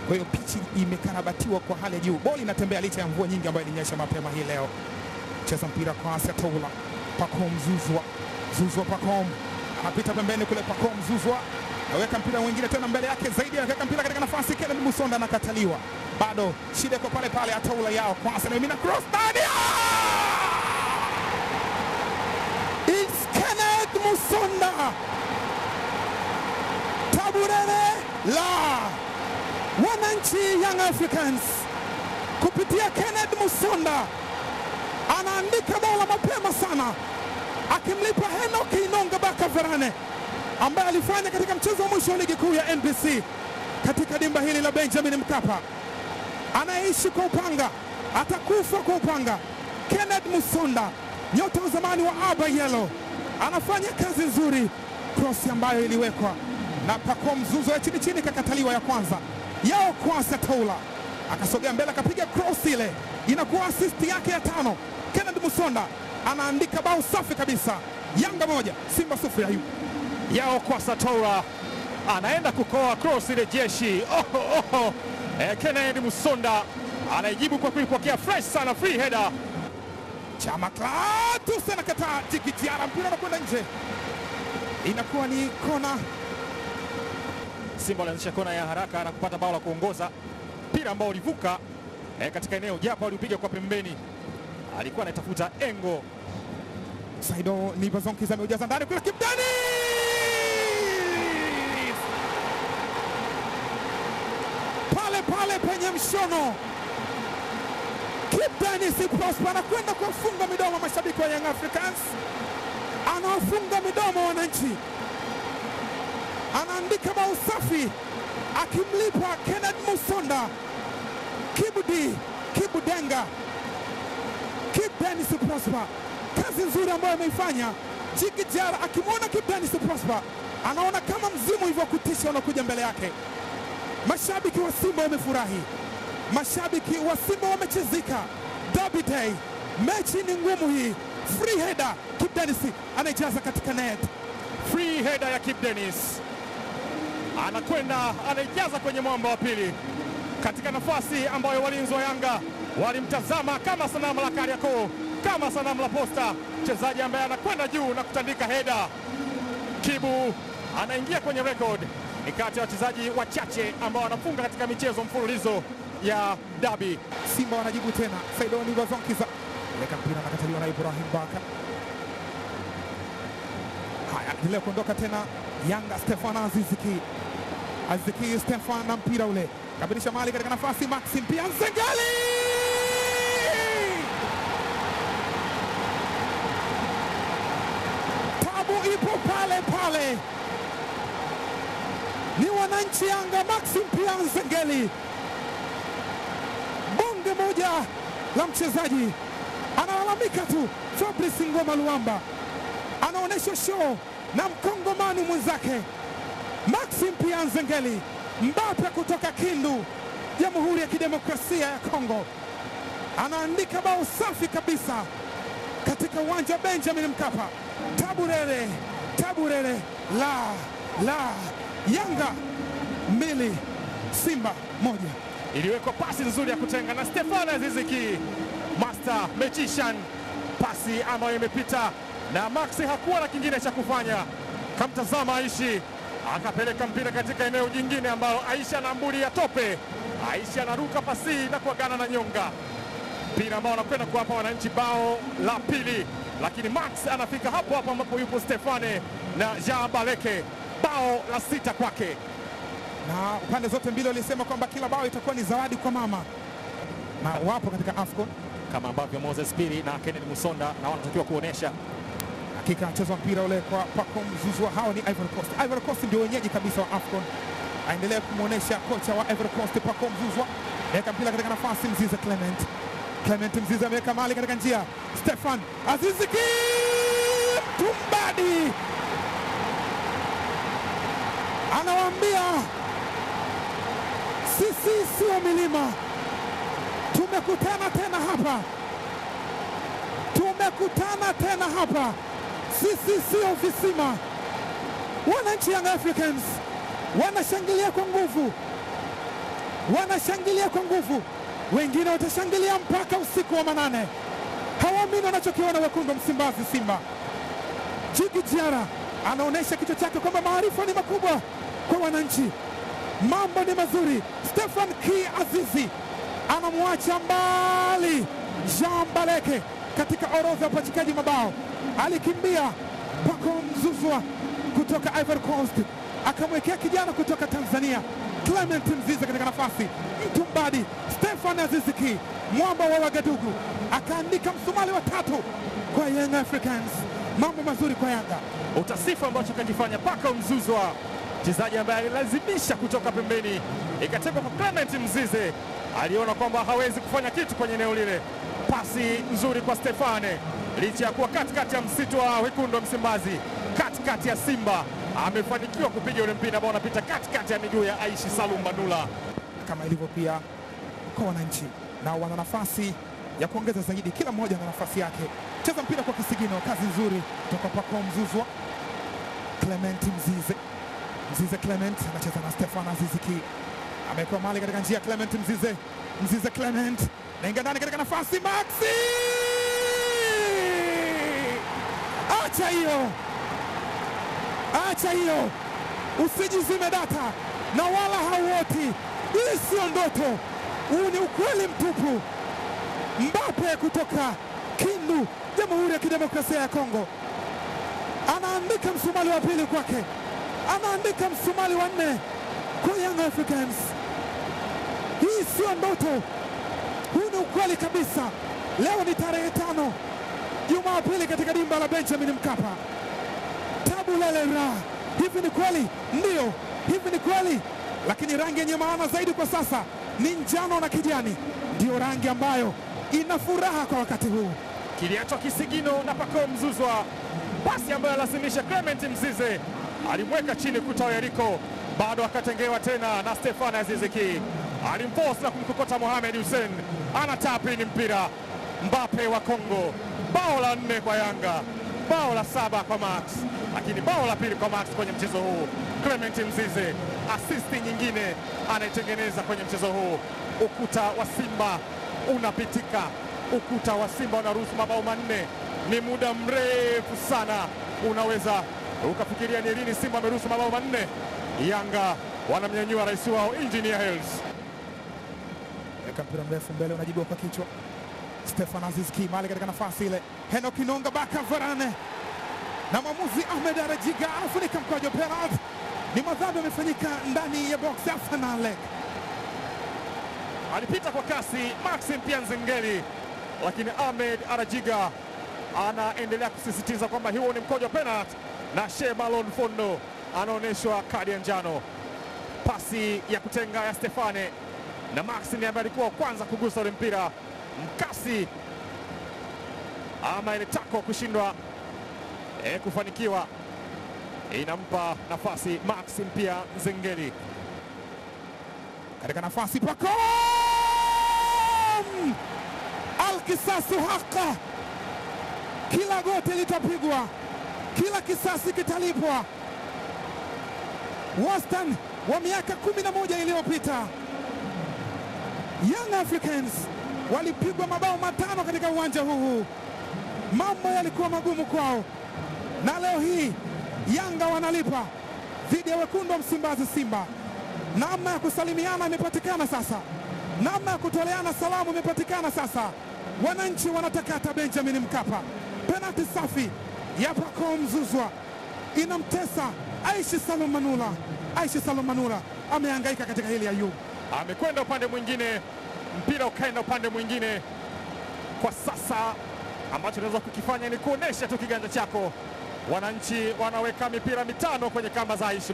Kwa hiyo pichi imekarabatiwa kwa hali ya juu. Boli inatembea licha ya mvua nyingi ambayo ilinyesha mapema hii leo. Cheza mpira kwa Asia Toula. Pacome Zouzoua Pacome. Anapita pembeni kule Pacome Zouzoua. Anaweka mpira mwingine tena mbele yake zaidi, anaweka mpira katika nafasi. Kennedy Musonda anakataliwa. Bado shida iko pale pale. Toula yao kwa Asia na cross ndani. It's Kennedy Musonda. Taburere la wananchi Young Africans kupitia Kennedy Musonda anaandika bao la mapema sana, akimlipa Enock Inonga Baka Verane ambaye alifanya katika mchezo wa mwisho wa ligi kuu ya NBC katika dimba hili la Benjamin Mkapa. Anaishi kwa upanga, atakufa kwa upanga. Kennedy Musonda, nyota wa zamani wa Aba Yellow, anafanya kazi nzuri. Cross ambayo iliwekwa na Pacome Zouzoua ya chini chini kakataliwa ya kwanza. Yao Asia Toula akasogea mbele akapiga cross, ile inakuwa assist yake ya 5. Kennedy Musonda anaandika bao safi kabisa. Yanga 1 Simba 0. Yao Asia Toula anaenda kukoa cross ile jeshi. Kennedy Musonda anaijibu kwa kuipokea fresh sana, free header. Chama Clatous anakataa tikitiara, mpira unakwenda nje, inakuwa ni kona. Simba walianzisha kona ya haraka na kupata bao la kuongoza. Mpira ambao ulivuka katika eneo, japo aliupiga kwa pembeni, alikuwa anatafuta engo. Saido Nibazonkiza ameujaza ndani kule, Kibu Denis pale pale penye mshono. Kibu Denis Prosper anakwenda kufunga midomo mashabiki wa Young Africans, anawafunga midomo wananchi, anaandika bao safi akimlipa Kennedy Musonda. Kibu Denga, Kibu Denis Prosper, kazi nzuri ambayo ameifanya. Jiki Jara akimwona Kibu Denis Prosper anaona kama mzimu hivyo kutisha unakuja mbele yake. Mashabiki wa Simba wamefurahi, mashabiki wa Simba wamechezika. Derby day, mechi ni ngumu hii. Free header, Kibu Denis anaijaza katika net. Free header ya Kibu Denis anakwenda anaijaza kwenye mwamba wa pili, katika nafasi ambayo walinzi wa Yanga walimtazama kama sanamu la Kariakoo, kama sanamu la Posta. Mchezaji ambaye anakwenda juu na kutandika header. Kibu anaingia kwenye record, ni kati ya wachezaji wachache ambao wanafunga katika michezo mfululizo ya Derby. Simba wanajibu tena. Saido Nibazonkiza weka mpira nakataliwa na Ibrahim Baka. Haya, endelea kuondoka tena Yanga. Stefan Aziziki Stefan na mpira ule kabilisha mali katika nafasi. Maxim pia Nzengeli, tabu ipo pale pale, ni wananchi Yanga. Maxim pia Nzengeli, bonge moja la mchezaji, analalamika tu. Fabrice Ngoma Luamba anaonyesha show na mkongomani mwenzake Maxim pia Nzengeli. Mbappe kutoka Kindu, Jamhuri ya Kidemokrasia ya Kongo, anaandika bao safi kabisa katika uwanja wa Benjamin Mkapa. Taburere la Yanga 2 Simba 1. Iliwekwa pasi nzuri ya kutenga na Stefan Aziziki, master magician, pasi ambayo imepita na Maxi hakuwa na kingine cha kufanya, kamtazama Aishi akapeleka mpira katika eneo jingine ambalo Aisha na mbuli ya tope. Aisha anaruka pasi na kuagana na nyonga, mpira ambao anakwenda kuwapa wananchi bao la pili, lakini Max anafika hapo hapo ambapo yupo Stefane na Jean Baleke, bao la 6 kwake. Na upande zote mbili walisema kwamba kila bao itakuwa ni zawadi kwa mama, na wapo katika AFCON kama ambavyo Moses Piri na Kennedy Musonda na wanatakiwa kuonesha. Hakika achezwa mpira ule kwa Pacome Zouzoua. Hao ni Ivory Coast. Ivory Coast ndio wenyeji kabisa wa AFCON. Aendelea kumuonesha kocha wa Ivory Coast Pacome Zouzoua. Weka mpira katika nafasi Mzize Clement Mzize ameweka mali katika njia. Stefan Aziziki Tumbadi anawaambia sisi sio milima, tumekutana tena hapa, sisi sio visima. Wananchi Young Africans wanashangilia kwa nguvu, wanashangilia kwa nguvu, wengine watashangilia mpaka usiku wa manane. Hawaamini wanachokiona wekundu wa Msimbazi Simba. Djigui Diarra anaonyesha kichwa chake kwamba maarifa ni makubwa kwa wananchi, mambo ni mazuri. Stephen Ki Azizi anamwacha mbali Jean Baleke katika orodha ya upachikaji mabao. Alikimbia Pacome Zouzoua kutoka Ivory Coast, akamwekea kijana kutoka Tanzania Clement Mzize katika nafasi. Mtumbadi Stephen Aziz Ki, mwamba wa Wagadugu, akaandika msumali wa 3 kwa Young Africans. Mambo mazuri kwa Yanga. Utasifu ambacho kakifanya Pacome Zouzoua, mchezaji ambaye alilazimisha kutoka pembeni, ikatekwa kwa Clement Mzize. Aliona kwamba hawezi kufanya kitu kwenye eneo lile. Pasi nzuri kwa Stefane, licha ya kuwa katikati ya msitu wa wekundu wa Msimbazi, katikati ya Simba, amefanikiwa kupiga ule mpira ambao unapita katikati ya miguu ya Aishi Salum Manula. Kama ilivyo pia kwa wananchi, na wana nafasi ya kuongeza zaidi, kila mmoja na nafasi yake. Cheza mpira kwa kisigino, kazi nzuri kutoka Pacome Zouzoua. Clement Mzize, Mzize Clement anacheza na Stefan Aziz Ki, amekuwa mali katika njia. Clement Mzize, Mzize Clement naingia ndani katika nafasi. Maxi, acha hiyo, acha hiyo, usijizime data na wala hauoti. Hii sio ndoto, huu ni ukweli mtupu. Mbappe kutoka Kindu, Jamhuri ya Kidemokrasia ya Kongo, anaandika msumali wa pili kwake, anaandika msumali wa 4 kwa Young Africans. Hii sio ndoto, huu ni ukweli kabisa. Leo ni tarehe 5 Jumapili katika dimba la Benjamin Mkapa. Tabula Lera, hivi ni kweli? Ndio, hivi ni kweli, lakini rangi yenye maana zaidi kwa sasa ni njano na kijani, ndio rangi ambayo ina furaha kwa wakati huu. Kiliachwa kisigino na Pacome Zouzoua, pasi ambayo alazimisha Clement Mzize, alimweka chini kuta Yeriko, bado akatengewa tena na Stefan Aziz Ki, alimforce na kumkokota Mohamed Hussein, anatapi ni mpira. Mbappe wa Kongo, bao la 4 kwa Yanga, bao la 7 kwa Max, lakini bao la pili kwa Max kwenye mchezo huu. Clement Mzize, asisti nyingine anaitengeneza kwenye mchezo huu. Ukuta wa Simba unapitika, ukuta wa Simba unaruhusu mabao 4. Ni muda mrefu sana, unaweza ukafikiria ni lini Simba ameruhusu mabao 4. Yanga wanamnyanyua rais wao Engineer Hersi. Weka mpira mrefu mbele, unajibiwa kwa kichwa. Stefan Aziz Ki mali katika nafasi ile. Henok Inonga Baka Varane na mwamuzi Ahmed Arajiga afunika mkwaju penalty. Ni madhambi yamefanyika ndani ya box ya finale. Alipita kwa kasi Maxim Pianzengeli, lakini Ahmed Arajiga anaendelea kusisitiza kwamba huo ni mkojo penalty, na Sheikh Malon Fondo anaonyeshwa kadi ya njano. Pasi ya kutenga ya Stefane na Maxim ambaye alikuwa kwanza kugusa ule mpira, mkasi ama ile tako kushindwa kufanikiwa, inampa nafasi Maxim Pianzengeli katika nafasi. Pacome Alkisasu haka, kila goti litapigwa, kila kisasi kitalipwa. Wastani wa miaka 11 iliyopita Young Africans walipigwa mabao 5 katika uwanja huu. Mambo yalikuwa magumu kwao, na leo hii Yanga wanalipa dhidi ya wekundu wa Msimbazi Simba. Namna ya kusalimiana imepatikana sasa, namna ya kutoleana salamu imepatikana sasa. Wananchi wanatakata Benjamin Mkapa. Penalti safi ya Pacome Zouzoua inamtesa Aishi Salum Manula. Aishi Salum Manula amehangaika katika hili. Ayub amekwenda upande mwingine, mpira ukaenda upande mwingine. Kwa sasa ambacho unaweza kukifanya ni kuonesha tu kiganja chako. Wananchi wanaweka mipira 5 kwenye kamba za Aishi.